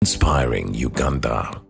Inspiring Uganda.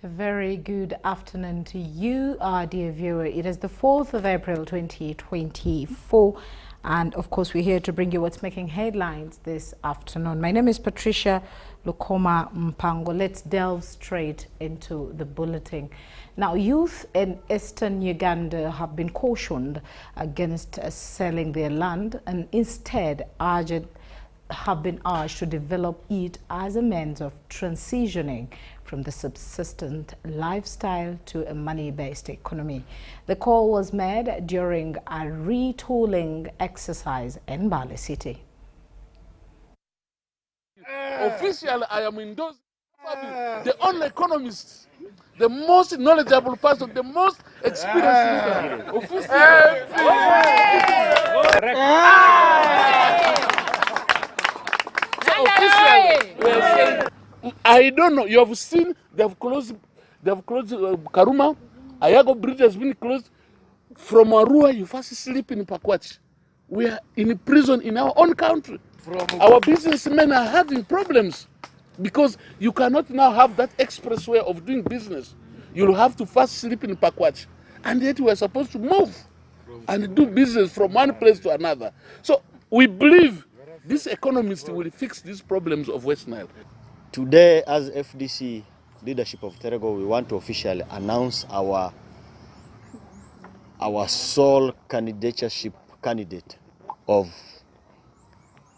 A very good afternoon to you, our dear viewer. It is the 4th of April 2024, and of course we're here to bring you what's making headlines this afternoon. My name is Patricia Lukoma Mpango. Let's delve straight into the bulletin. Now, youth in eastern Uganda have been cautioned against selling their land and instead have been urged to develop it as a means of transitioning from the subsistent lifestyle to a money-based economy. The call was made during a retooling exercise in Bale City. Officially, I am endorsing the only economist, the most knowledgeable person, the most experienced leader. I don't know. You have seen they've closed Karuma. Ayago Bridge has been closed. From Arua, you first sleep in Pakwach. We are in prison in our own country. Our businessmen are having problems because you cannot now have that express way of doing business. You'll have to first sleep in Pakwach. And yet we are supposed to move and do business from one place to another. So we believe this economist will fix these problems of West Nile. Today, as FDC leadership of Terego, we want to officially announce our sole candidate of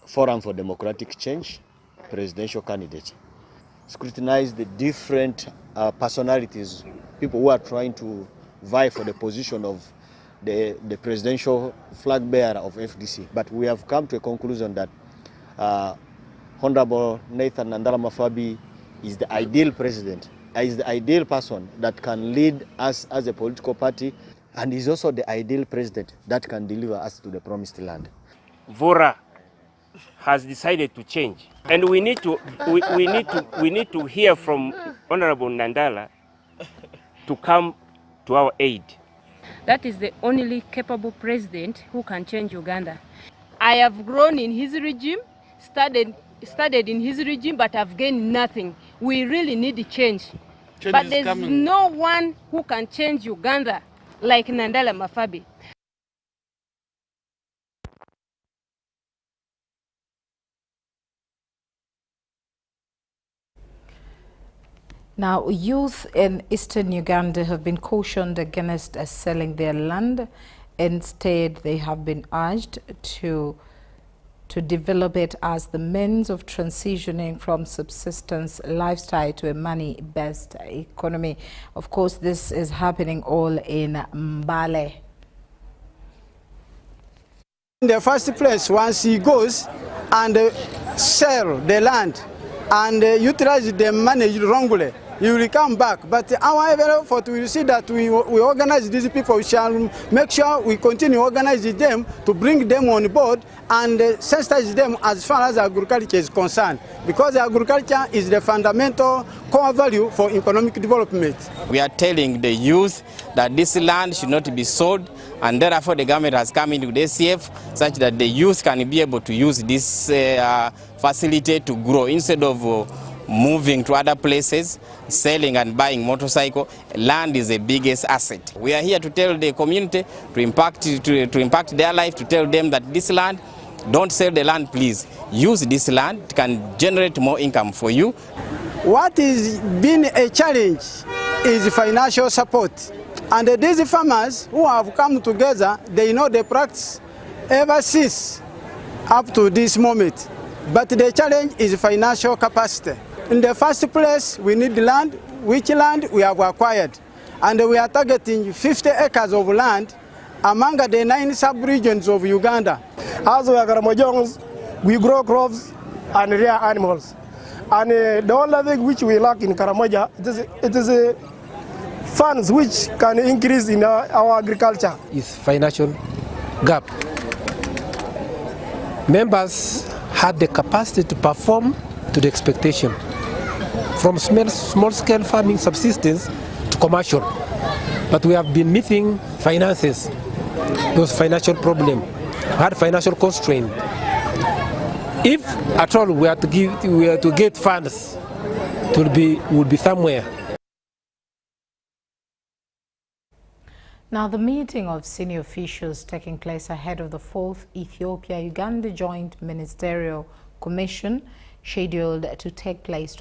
Forum for Democratic Change, presidential candidate. Scrutinize the different personalities, people who are trying to vie for the position of the presidential flag bearer of FDC. But we have come to a conclusion that Honorable Nathan Nandala Mafabi is the ideal president, is the ideal person that can lead us as a political party, and is also the ideal president that can deliver us to the promised land. Vora has decided to change, and we need to hear from Honorable Nandala to come to our aid. That is the only capable president who can change Uganda. I have grown in his regime, studied in his regime, but I've gained nothing. We really need a change. But there's no one who can change Uganda like Nandala Mafabi. Now, youth in eastern Uganda have been cautioned against selling their land. Instead, they have been urged to develop it as the means of transitioning from subsistence lifestyle to a money-based economy. Of course, this is happening all in Mbale. In the first place, once he goes and sell the land and utilize the money wrongly, you will come back. But our effort, we will see that we organize these people. We shall make sure we continue organizing them to bring them on board and sensitize them as far as agriculture is concerned, because agriculture is the fundamental core value for economic development. We are telling the youth that this land should not be sold, and therefore the government has come into the ACF such that the youth can be able to use this facility to grow instead of moving to other places, selling and buying motorcycle. Land is the biggest asset. We are here to tell the community, to impact their life, to tell them that this land, don't sell the land, please. Use this land, it can generate more income for you. What is been a challenge is financial support. And these farmers who have come together, they know the practice ever since up to this moment. But the challenge is financial capacity. In the first place, we need land, which land we have acquired. And we are targeting 50 acres of land among the 9 sub-regions of Uganda. As we are Karamojongs, we grow crops and rear animals. And the only thing which we lack in Karamoja, it is funds which can increase in our agriculture. Is financial gap. Members had the capacity to perform to the expectation, from small-scale farming subsistence to commercial. But we have been meeting finances, those financial problems, had financial constraint. If at all we are to get funds, it would be somewhere. Now, the meeting of senior officials taking place ahead of the 4th Ethiopia-Uganda Joint Ministerial Commission, scheduled to take place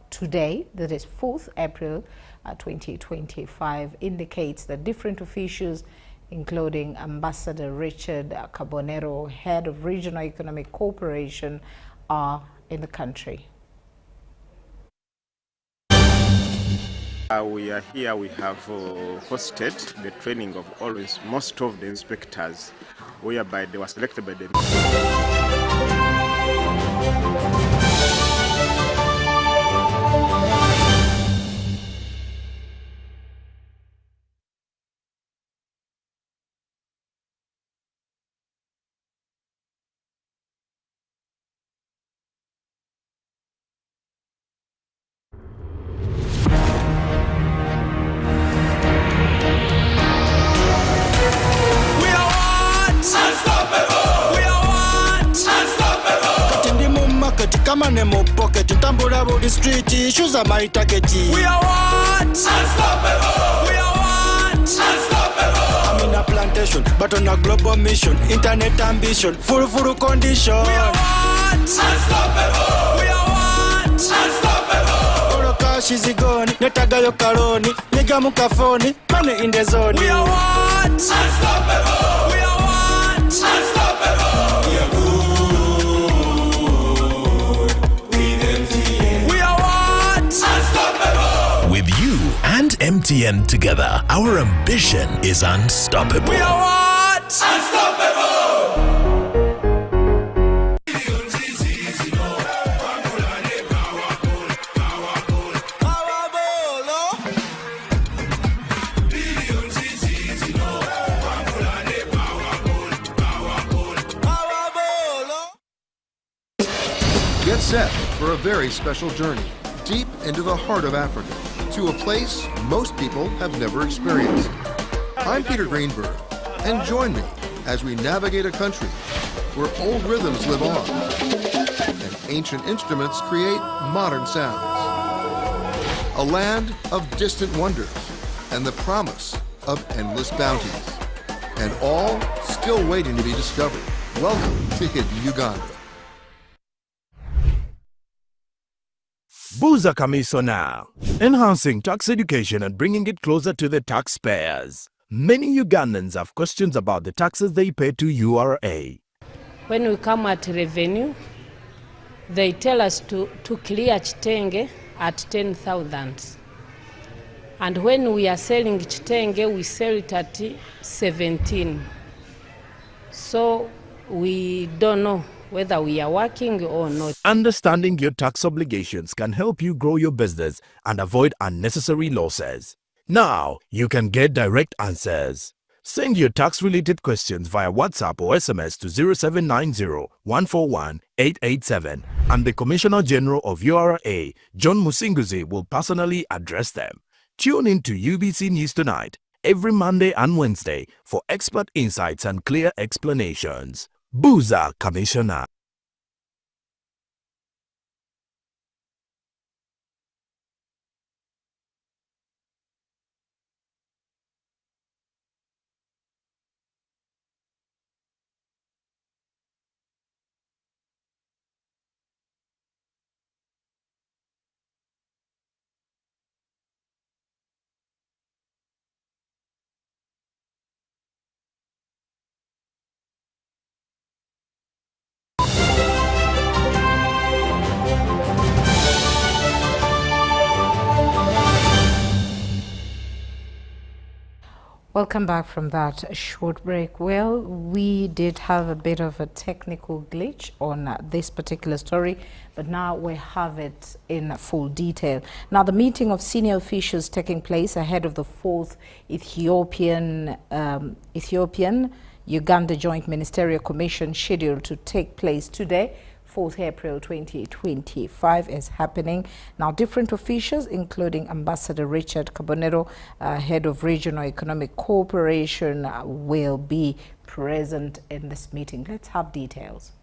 today, that is 4th April 2025, indicates that different officials, including Ambassador Richard Cabonero, head of Regional Economic Cooperation, are in the country. We are here, we have hosted the training of most of the inspectors, whereby they were selected by the Kama nemo pocket, tambula body street, issues are my target. We are what? Unstoppable. We are what? Unstoppable. I'm in a plantation, but on a global mission, internet ambition, full condition. We are what? Unstoppable. We are what? Unstoppable. Oro cash is gone, netaga yo karoni, nigga mukafoni, money in the zone. We are what? Unstoppable. We are what? Unstoppable. We are good. With you and MTN together, our ambition is unstoppable. We are what? Unstoppable! Get set for a very special journey deep into the heart of Africa, to a place most people have never experienced. I'm Peter Greenberg, and join me as we navigate a country where old rhythms live on and ancient instruments create modern sounds. A land of distant wonders and the promise of endless bounties, and all still waiting to be discovered. Welcome to Hidden Uganda. Buza Kamiso now, enhancing tax education and bringing it closer to the taxpayers. Many Ugandans have questions about the taxes they pay to URA. When we come at revenue, they tell us to clear chitenge at 10,000. And when we are selling chitenge, we sell it at 17. So we don't know whether we are working or not. Understanding your tax obligations can help you grow your business and avoid unnecessary losses. Now, you can get direct answers. Send your tax-related questions via WhatsApp or SMS to 0790-141-887, and the Commissioner General of URA, John Musinguzi, will personally address them. Tune in to UBC News Tonight every Monday and Wednesday for expert insights and clear explanations. Buza Commissioner. Welcome back from that short break. Well, we did have a bit of a technical glitch on this particular story, but now we have it in full detail. Now, the meeting of senior officials taking place ahead of the 4th Ethiopian-Uganda Joint Ministerial Commission scheduled to take place today, 4th April 2025, is happening. Now, different officials, including Ambassador Richard Kabonero, head of Regional Economic Cooperation, will be present in this meeting. Let's have details.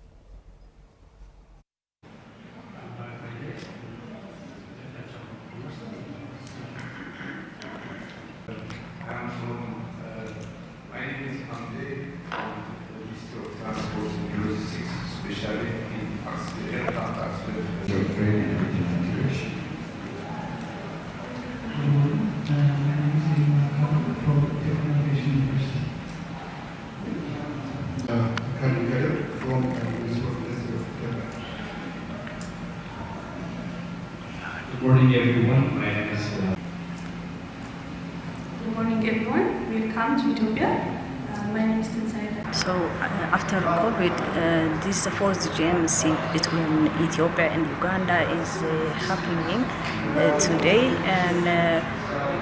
Good morning, everyone. My name is. Good morning, everyone. Welcome to Ethiopia. My name is Tinsaida. So after COVID, this fourth GMC between Ethiopia and Uganda is happening today, and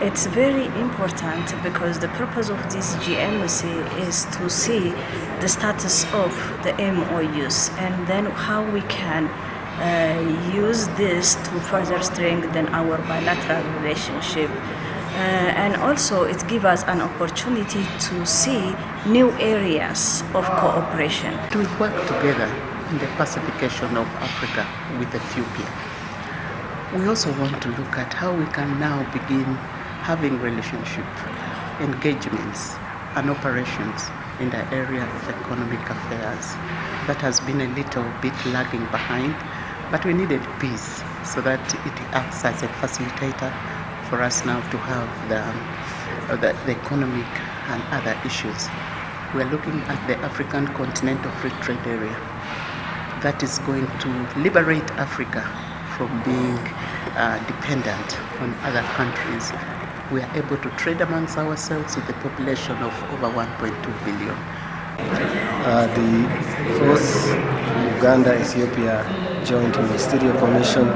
it's very important because the purpose of this GMC is to see the status of the MOUs and then how we can use this to further strengthen our bilateral relationship. And also it gives us an opportunity to see new areas of cooperation. We work together in the pacification of Africa with Ethiopia. We also want to look at how we can now begin having relationship, engagements and operations in the area of economic affairs that has been a little bit lagging behind, but we needed peace so that it acts as a facilitator for us now to have the economic and other issues. We are looking at the African Continental Free Trade Area that is going to liberate Africa from being dependent on other countries. We are able to trade amongst ourselves with a population of over 1.2 billion. The fourth Uganda-Ethiopia Joint Ministerial Commission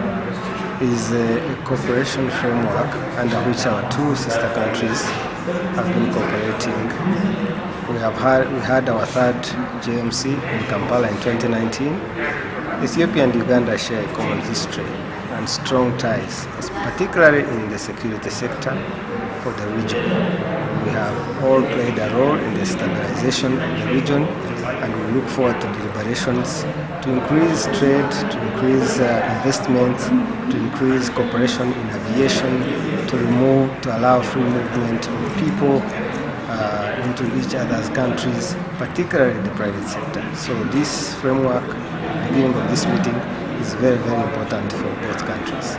is a cooperation framework under which our two sister countries have been cooperating. We had our third JMC in Kampala in 2019. Ethiopia and Uganda share a common history and strong ties, particularly in the security sector for the region. We have all played a role in the stabilization of the region, and we look forward to deliberations to increase trade, to increase investment, to increase cooperation in aviation, to allow free movement of people into each other's countries, particularly the private sector. So this framework, beginning of this meeting, is very, very important for both countries.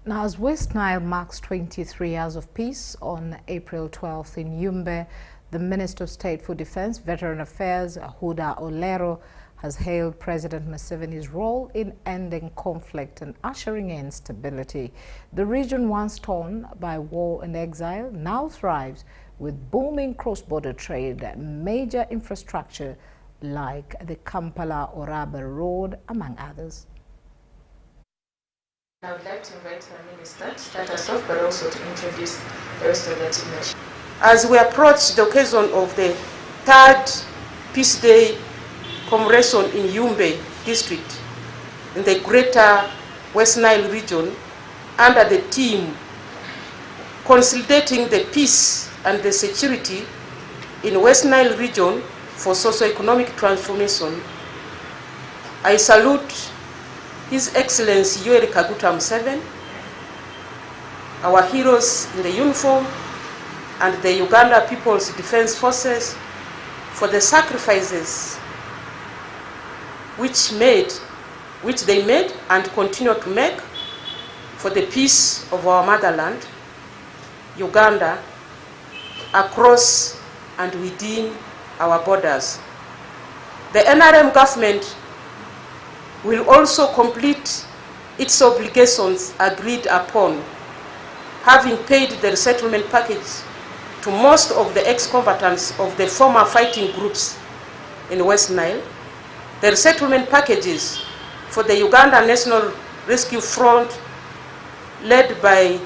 Now, as West Nile marks 23 years of peace on April 12th in Yumbe, the Minister of State for Defense, Veteran Affairs, Huda Olero, has hailed President Museveni's role in ending conflict and ushering in stability. The region, once torn by war and exile, now thrives with booming cross-border trade and major infrastructure like the Kampala-Oraba Road, among others. I would like to invite the Minister to start us off, but also to introduce the rest of the team. As we approach the occasion of the third Peace Day commemoration in Yumbe district in the greater West Nile region, under the theme Consolidating the Peace and the Security in West Nile region for socio-economic transformation, I salute His Excellency Yoweri Kaguta Museveni, our heroes in the uniform, and the Uganda People's Defense Forces for the sacrifices which they made and continue to make for the peace of our motherland, Uganda, across and within our borders. The NRM government will also complete its obligations agreed upon, having paid the resettlement package to most of the ex-combatants of the former fighting groups in West Nile. The resettlement packages for the Uganda National Rescue Front, led by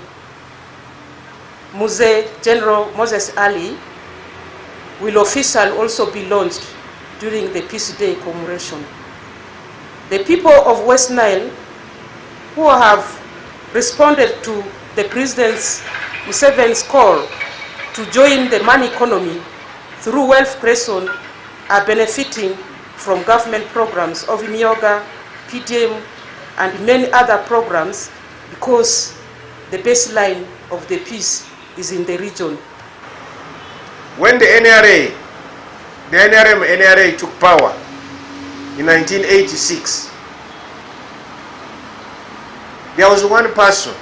General Moses Ali, will officially also be launched during the Peace Day commemoration. The people of West Nile who have responded to the President Museveni's call to join the money economy through wealth creation are benefiting from government programs of Imyoga, PDM, and many other programs, because the baseline of the peace is in the region. When the NRA took power in 1986, there was one person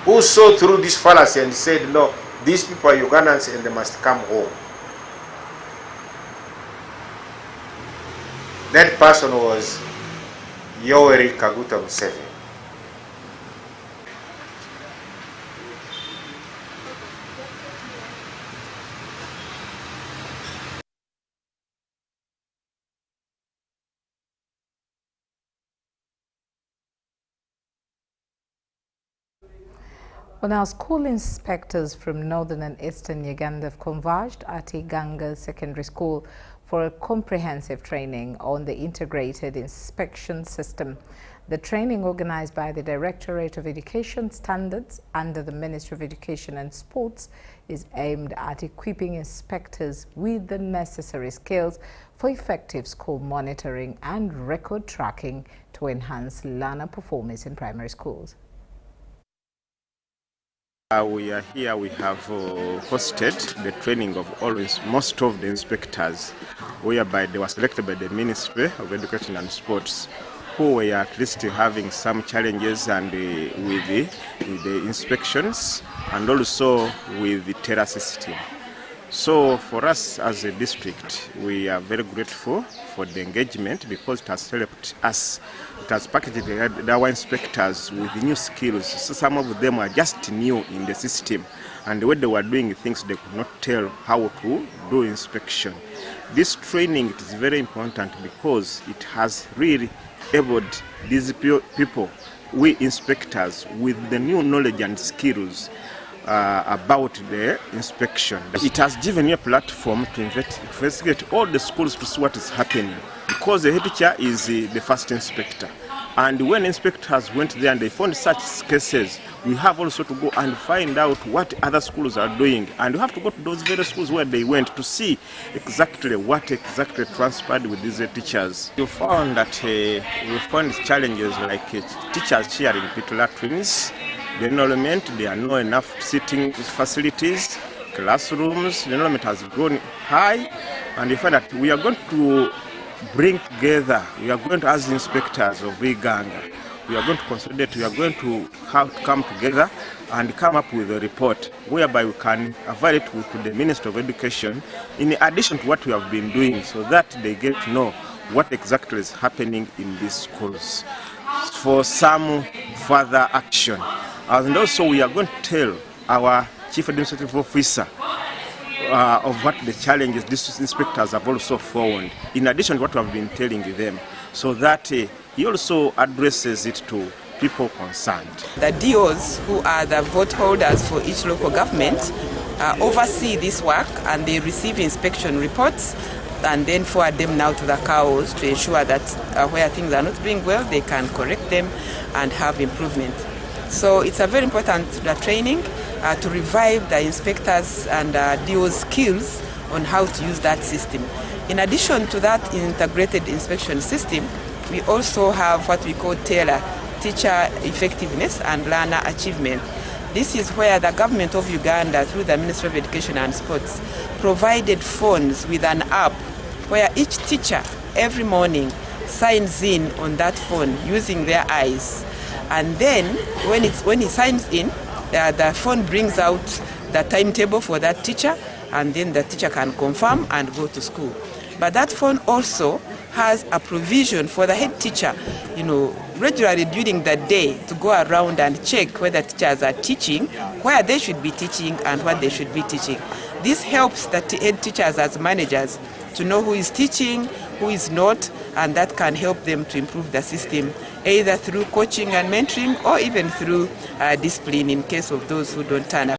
who saw through this fallacy and said, no, these people are Ugandans and they must come home. That person was Yoweri Kaguta Museveni. Well, now, school inspectors from northern and eastern Uganda have converged at Iganga Secondary School for a comprehensive training on the integrated inspection system. The training, organized by the Directorate of Education Standards under the Ministry of Education and Sports, is aimed at equipping inspectors with the necessary skills for effective school monitoring and record tracking to enhance learner performance in primary schools. We are here, we have hosted the training of most of the inspectors, whereby they were selected by the Ministry of Education and Sports, who were at least having some challenges and with the inspections and also with the terror system. So for us as a district, we are very grateful for the engagement, because it has helped us. It has packaged our inspectors with new skills. So some of them are just new in the system, and when they were doing things, they could not tell how to do inspection. This training is very important because it has really enabled these people, we inspectors, with the new knowledge and skills about the inspection. It has given you a platform to investigate all the schools to see what is happening, because the head teacher is the first inspector. And when inspectors went there and they found such cases, we have also to go and find out what other schools are doing. And we have to go to those very schools where they went to see exactly what exactly transpired with these teachers. You found that we found challenges like teachers sharing pit latrines, the enrollment, there are not enough sitting facilities, classrooms, the enrollment has grown high, and you find that we are going to bring together, we are going to, as inspectors of Iganga, we are going to consolidate, we are going to have to come together and come up with a report whereby we can avail it to the Ministry of Education, in addition to what we have been doing, so that they get to know what exactly is happening in these schools for some further action. And also we are going to tell our Chief Administrative Officer of what the challenges district inspectors have also found, in addition to what we have been telling them, so that he also addresses it to people concerned. The DOs, who are the vote holders for each local government, oversee this work, and they receive inspection reports and then forward them now to the CAOs to ensure that where things are not doing well, they can correct them and have improvement. So it's a very important training to revive the inspectors and DOs' skills on how to use that system. In addition to that integrated inspection system, we also have what we call TELA, Teacher Effectiveness and Learner Achievement. This is where the government of Uganda, through the Ministry of Education and Sports, provided phones with an app where each teacher every morning signs in on that phone using their eyes. And then when he signs in, the phone brings out the timetable for that teacher, and then the teacher can confirm and go to school. But that phone also has a provision for the head teacher, regularly during the day to go around and check whether teachers are teaching, where they should be teaching and what they should be teaching. This helps the head teachers as managers to know who is teaching, who is not, and that can help them to improve the system, either through coaching and mentoring or even through discipline in case of those who don't turn up.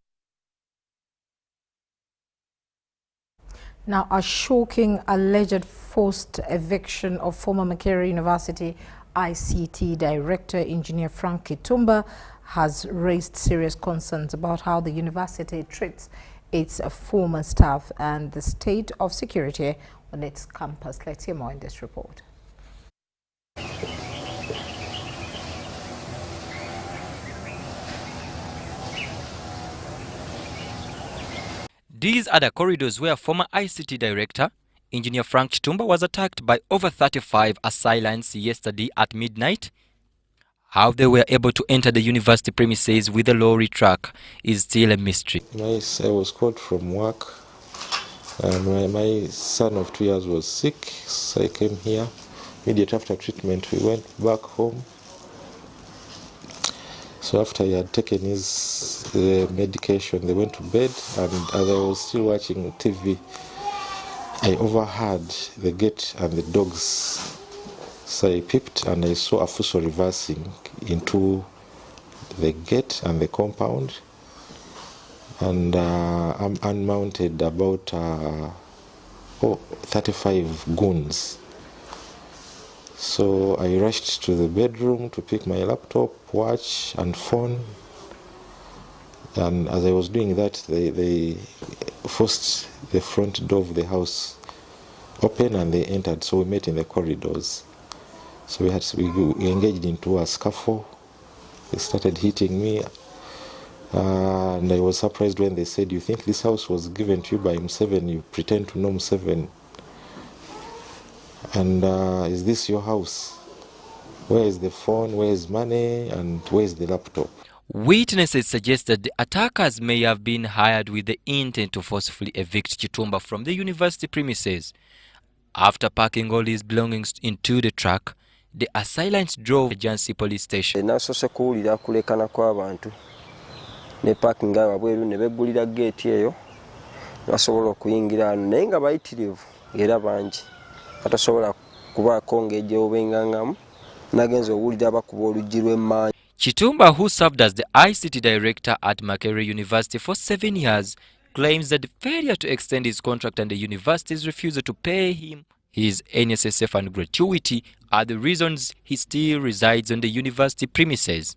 Now, a shocking alleged forced eviction of former Makerere University ICT Director Engineer Frank Kitumba has raised serious concerns about how the university treats its former staff and the state of security on its campus. Let's hear more in this report. These are the corridors where former ICT Director, Engineer Frank Kitumba, was attacked by over 35 assailants yesterday at midnight. How they were able to enter the university premises with a lorry truck is still a mystery. I was called from work, and my son of 2 years was sick, so I came here. Immediately after treatment, we went back home. So after he had taken his medication, they went to bed, and as I was still watching TV, I overheard the gate and the dogs. So I peeped and I saw a fuso reversing into the gate and the compound, and I'm unmounted about 35 goons. So I rushed to the bedroom to pick my laptop, watch and phone, and as I was doing that, they forced the front door of the house open and they entered, so we met in the corridors. So we engaged into a scuffle. They started hitting me, and I was surprised when they said, "You think this house was given to you by Museveni? You pretend to know Museveni. And is this your house? Where is the phone? Where is money? And where is the laptop?" Witnesses suggested the attackers may have been hired with the intent to forcefully evict Kitumba from the university premises. After packing all his belongings into the truck, the assailants drove to the Jansi police station. Nasose kuwulira kulekana kw'abantu ne parkinga wabweru ne beggulira gate eyo basobola okuyingira ano naye nga bayitirivu era bangi batasobola kubaako ng'ejjewo bengangamu nagenza owulira bakuba oluggi lw'emmaanyi. Kitumba, who served as the ICT director at Makerere University for 7 years, claims that the failure to extend his contract and the university's refusal to pay him his NSSF and gratuity are the reasons he still resides on the university premises.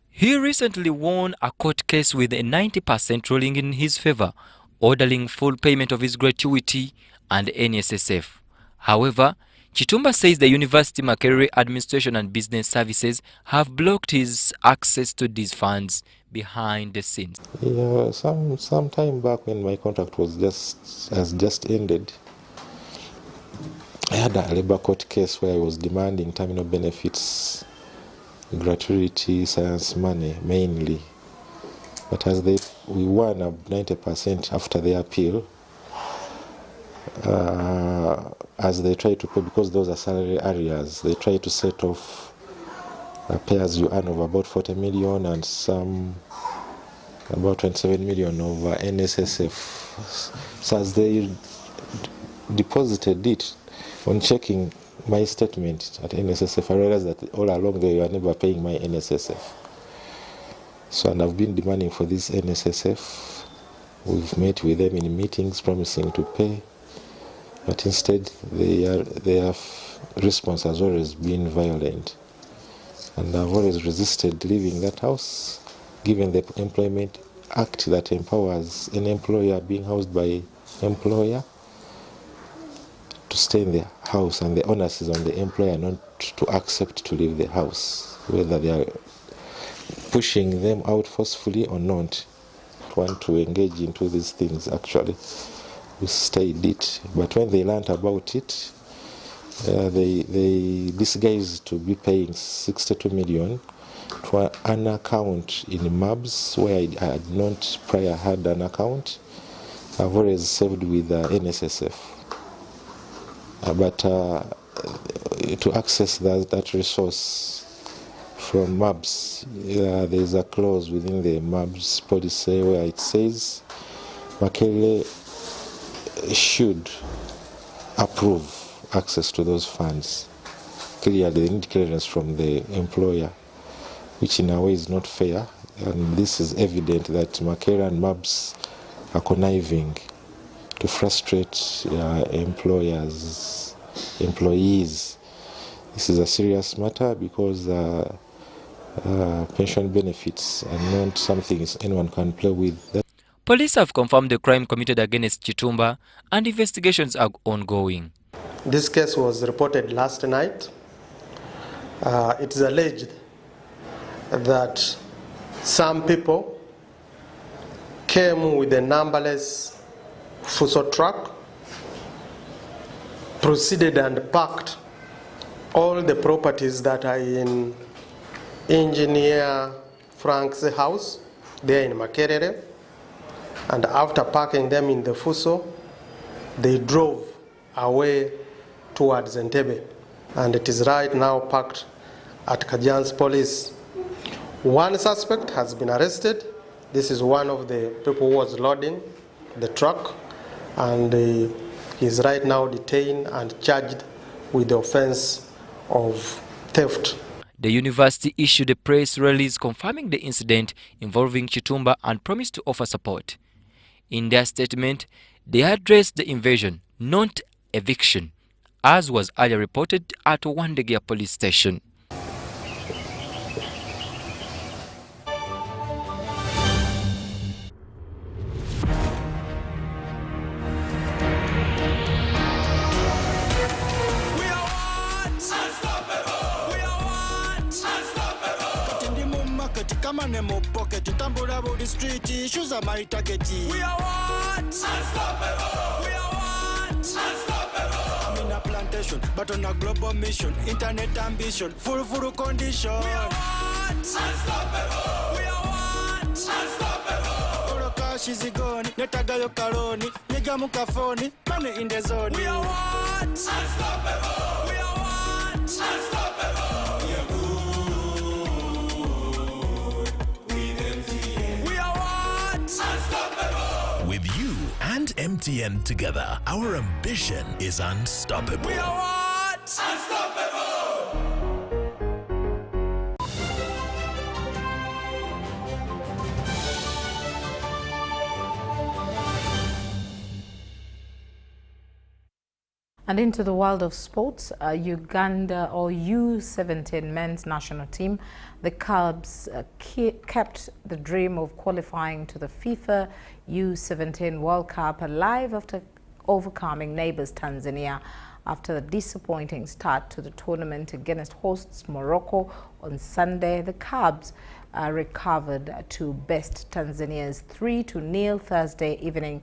He recently won a court case with a 90% ruling in his favor, ordering full payment of his gratuity and NSSF. However, Kitumba says the University Makerere Administration and Business Services have blocked his access to these funds behind the scenes. Yeah, some time back when my contract has just ended, I had a labor court case where I was demanding terminal benefits, gratuity, science money mainly. But as we won 90% after the appeal, as they try to pay, because those are salary areas, they try to set off pay as you earn of about 40 million and some about 27 million over NSSF. So as they deposited it, on checking my statement at NSSF, I realized that all along they were never paying my NSSF. So, and I've been demanding for this NSSF. We've met with them in meetings promising to pay, but instead their response has always been violent. And I've always resisted leaving that house, given the Employment Act that empowers an employer being housed by employer to stay in the house, and the onus is on the employer not to accept to leave the house, whether they are pushing them out forcefully or not. Want to engage into these things, actually. We stayed it, but when they learned about it, they disguised to be paying 62 million to an account in MABS where I had not prior had an account. I've always saved with NSSF. But to access that resource from MABS, there's a clause within the MABS policy where it says Makere should approve access to those funds. Clearly, they need clearance from the employer, which in a way is not fair. And this is evident that Makere and MABS are conniving to frustrate employees. This is a serious matter because pension benefits are not something anyone can play with. Police have confirmed the crime committed against Chitumba and investigations are ongoing. This case was reported last night. It is alleged that some people came with a numberless Fuso truck, proceeded and packed all the properties that are in Engineer Frank's house there in Makerere, and after packing them in the Fuso, they drove away towards Entebbe, and it is right now parked at Kajan's police. One suspect has been arrested. This is one of the people who was loading the truck, and he is right now detained and charged with the offense of theft. The university issued a press release confirming the incident involving Chitumba and promised to offer support. In their statement, they addressed the invasion, not eviction, as was earlier reported at Wandegia police station. Kama nemo pocket, tambula body street, issues are my target. We are what? Unstoppable. We are what? Unstoppable. I'm in a plantation, but on a global mission, internet ambition, full condition. We are what? Unstoppable. We are what? Unstoppable. All cash is gone, netagayo kaloni, nigga mukafoni, money in the zone. We are what? Unstoppable. We are what? Unstoppable. We are good. With you and MTN together, our ambition is unstoppable. We are what? Unstoppable! And into the world of sports, Uganda or U17 men's national team, the Cubs kept the dream of qualifying to the FIFA U17 World Cup alive after overcoming neighbors Tanzania after the disappointing start to the tournament against hosts Morocco on Sunday. The Cubs recovered to best Tanzania's 3-0 Thursday evening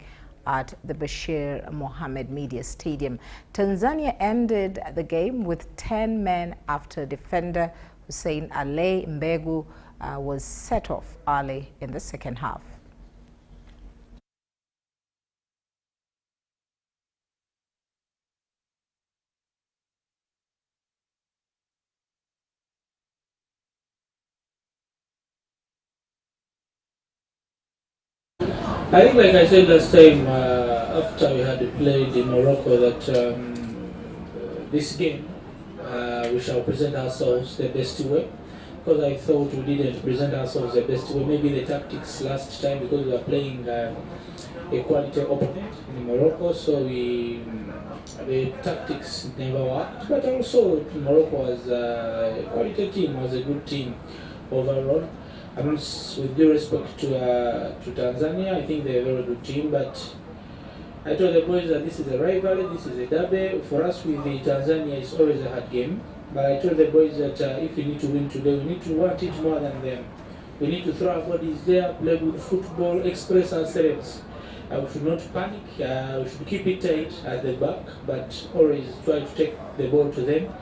at the Bashir Mohammed Media Stadium. Tanzania ended the game with 10 men after defender Hussein Ale Mbegu was set off early in the second half. I think, like I said last time, after we had played in Morocco, that this game we shall present ourselves the best way. Because I thought we didn't present ourselves the best way. Maybe the tactics last time, because we were playing a quality opponent in Morocco, so the tactics never worked. But also Morocco was a quality team, was a good team overall. I mean, with due respect to Tanzania, I think they're a very good team, but I told the boys that this is a rivalry, this is a derby. For us with the Tanzania, it's always a hard game. But I told the boys that if we need to win today, we need to want it more than them. We need to throw our bodies there, play good football, express ourselves. We should not panic, we should keep it tight at the back, but always try to take the ball to them.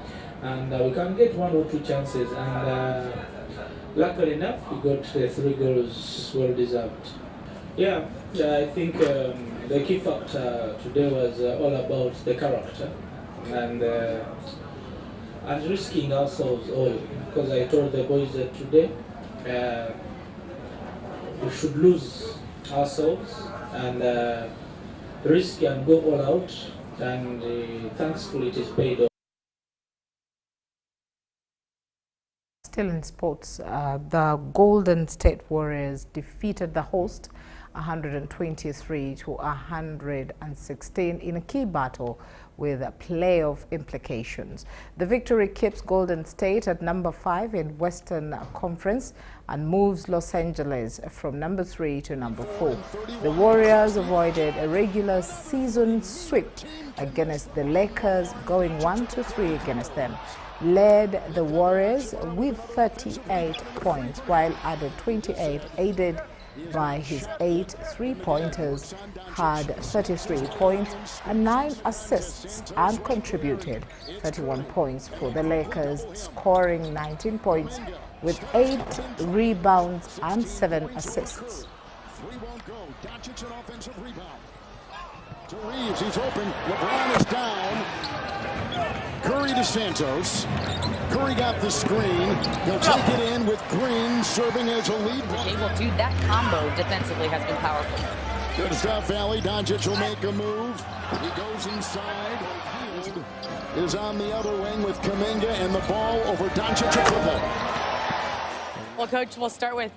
And we can get 1 or 2 chances. And luckily enough, we got the 3 goals well deserved. Yeah, I think the key factor today was all about the character and risking ourselves all. Because I told the boys that today we should lose ourselves and risk and go all out, and thankfully it is paid off. Still in sports, the Golden State Warriors defeated the host 123 to 116 in a key battle with playoff implications. The victory keeps Golden State at number 5 in Western Conference and moves Los Angeles from number 3 to number 4. The Warriors avoided a regular season sweep against the Lakers, going 1-3 against them. Led the Warriors with 38 points, while added 28, aided by his 8 3-pointers, had 33 points and 9 assists and contributed 31 points for the Lakers, scoring 19 points with 8 rebounds and 7 assists. 3 won't go. Doncic an offensive rebound. To Reeves, he's open. LeBron is down. Curry to Santos. Curry got the screen. He'll take it in with Green serving as a lead. Well, dude, that combo defensively has been powerful. Good stuff, Valley. Doncic will make a move. He goes inside. Hield is on the other wing with Kuminga and the ball over Doncic a triple. Well, Coach, we'll start with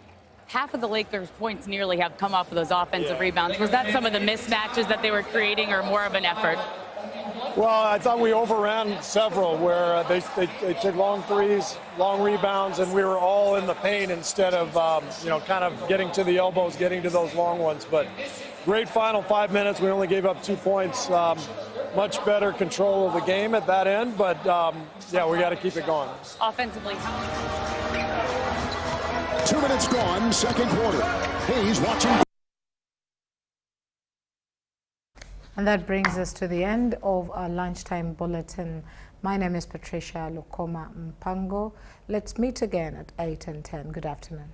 half of the Lakers' points nearly have come off of those offensive rebounds. Was that some of the mismatches that they were creating or more of an effort? Well, I thought we overran several where they took long threes, long rebounds, and we were all in the paint instead of, kind of getting to the elbows, getting to those long ones. But great final 5 minutes. We only gave up 2 points. Much better control of the game at that end. But, yeah, we got to keep it going. Offensively. 2 minutes gone, second quarter. Hayes watching. And that brings us to the end of our lunchtime bulletin. My name is Patricia Lukoma Mpango. Let's meet again at 8 and 10. Good afternoon.